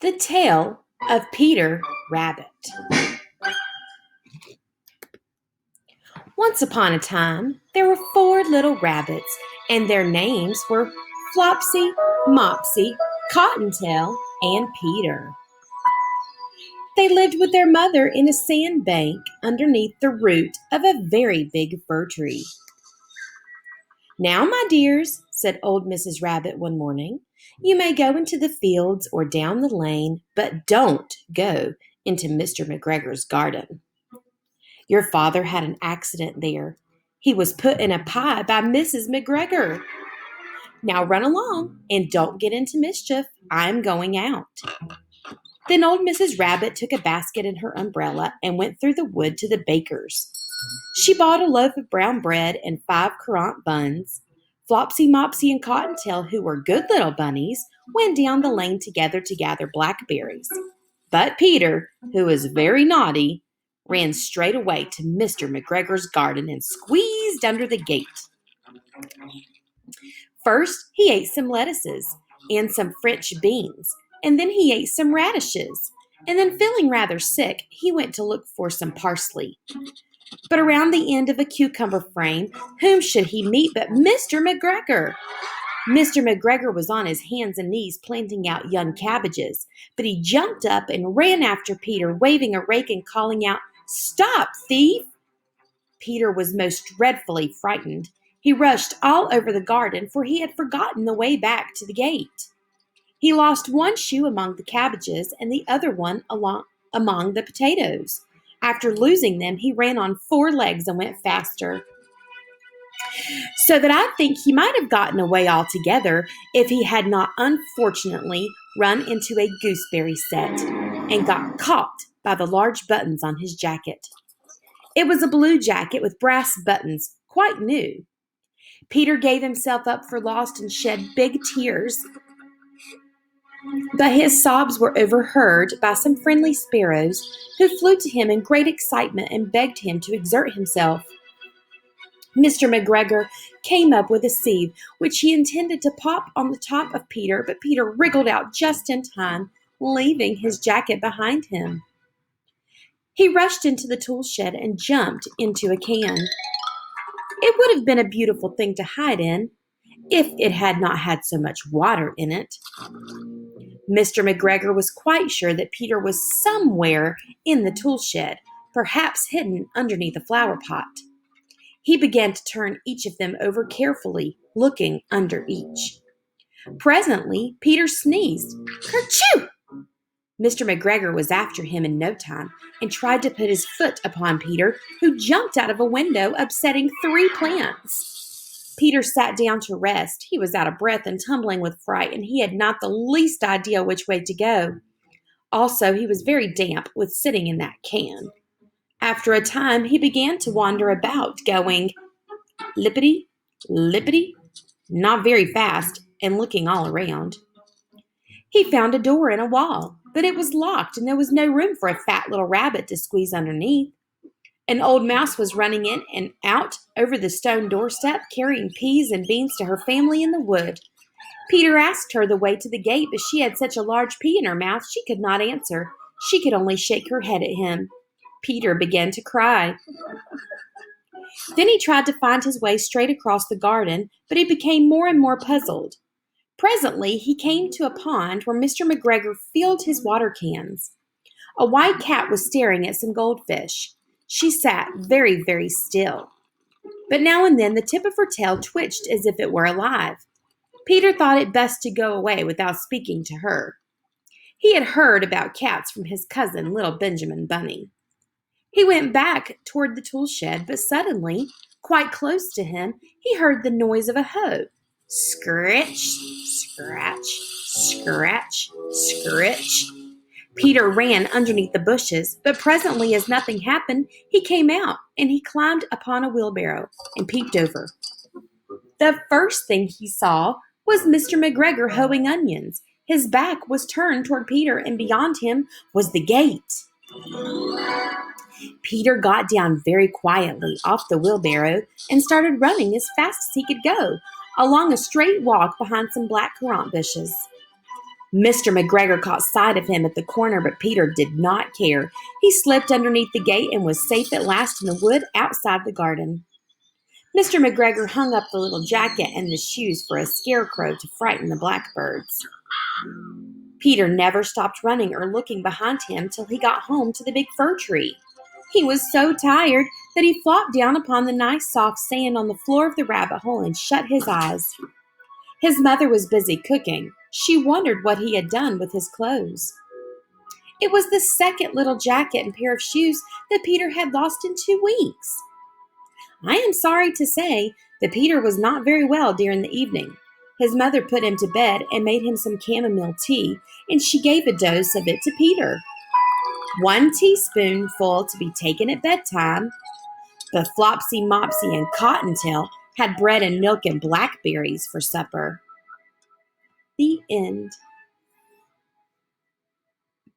The Tale of Peter Rabbit. Once upon a time, there were 4 little rabbits, and their names were Flopsy, Mopsy, Cottontail, and Peter. They lived with their mother in a sandbank underneath the root of a very big fir tree. "Now, my dears," said old Mrs. Rabbit one morning, "you may go into the fields or down the lane, but don't go into Mr. McGregor's garden. Your father had an accident there. He was put in a pie by Mrs. McGregor. Now run along and don't get into mischief. I'm going out." Then old Mrs. Rabbit took a basket and her umbrella and went through the wood to the baker's. She bought a loaf of brown bread and 5 currant buns. Flopsy, Mopsy, and Cottontail, who were good little bunnies, went down the lane together to gather blackberries. But Peter, who was very naughty, ran straight away to Mr. McGregor's garden and squeezed under the gate. First, he ate some lettuces and some French beans, and then he ate some radishes. And then, feeling rather sick, he went to look for some parsley. But around the end of a cucumber frame, whom should he meet but Mr. McGregor? Mr. McGregor was on his hands and knees planting out young cabbages, but he jumped up and ran after Peter, waving a rake and calling out, "Stop, thief!" Peter was most dreadfully frightened. He rushed all over the garden, for he had forgotten the way back to the gate. He lost one shoe among the cabbages and the other one among the potatoes. After losing them, he ran on 4 legs and went faster, so that I think he might have gotten away altogether if he had not unfortunately run into a gooseberry set and got caught by the large buttons on his jacket. It was a blue jacket with brass buttons, quite new. Peter gave himself up for lost and shed big tears, but his sobs were overheard by some friendly sparrows who flew to him in great excitement and begged him to exert himself. Mr. McGregor came up with a sieve, which he intended to pop on the top of Peter, but Peter wriggled out just in time, leaving his jacket behind him. He rushed into the tool shed and jumped into a can. It would have been a beautiful thing to hide in if it had not had so much water in it. Mr. McGregor was quite sure that Peter was somewhere in the tool shed, perhaps hidden underneath a flower pot. He began to turn each of them over carefully, looking under each. Presently, Peter sneezed. "Kerchoo!" Mr. McGregor was after him in no time and tried to put his foot upon Peter, who jumped out of a window, upsetting 3 plants. Peter sat down to rest. He was out of breath and tumbling with fright, and he had not the least idea which way to go. Also, he was very damp with sitting in that can. After a time, he began to wander about, going lippity, lippity, not very fast, and looking all around. He found a door in a wall, but it was locked, and there was no room for a fat little rabbit to squeeze underneath. An old mouse was running in and out over the stone doorstep, carrying peas and beans to her family in the wood. Peter asked her the way to the gate, but she had such a large pea in her mouth she could not answer. She could only shake her head at him. Peter began to cry. Then he tried to find his way straight across the garden, but he became more and more puzzled. Presently, he came to a pond where Mr. McGregor filled his water cans. A white cat was staring at some goldfish. She sat very, very still, but now and then the tip of her tail twitched as if it were alive. Peter thought it best to go away without speaking to her. He had heard about cats from his cousin, little Benjamin Bunny. He went back toward the tool shed, but suddenly, quite close to him, he heard the noise of a hoe. Scratch, scratch, scratch, scratch. Peter ran underneath the bushes, but presently, as nothing happened, he came out, and he climbed upon a wheelbarrow and peeped over. The first thing he saw was Mr. McGregor hoeing onions. His back was turned toward Peter, and beyond him was the gate. Peter got down very quietly off the wheelbarrow and started running as fast as he could go, along a straight walk behind some black currant bushes. Mr. McGregor caught sight of him at the corner, but Peter did not care. He slipped underneath the gate and was safe at last in the wood outside the garden. Mr. McGregor hung up the little jacket and the shoes for a scarecrow to frighten the blackbirds. Peter never stopped running or looking behind him till he got home to the big fir tree. He was so tired that he flopped down upon the nice soft sand on the floor of the rabbit hole and shut his eyes. His mother was busy cooking. She wondered what he had done with his clothes. It was the second little jacket and pair of shoes that Peter had lost in 2 weeks. I am sorry to say that Peter was not very well during the evening. His mother put him to bed and made him some chamomile tea, and she gave a dose of it to Peter. 1 teaspoonful to be taken at bedtime. But Flopsy, Mopsy, and Cottontail had bread and milk and blackberries for supper. The end.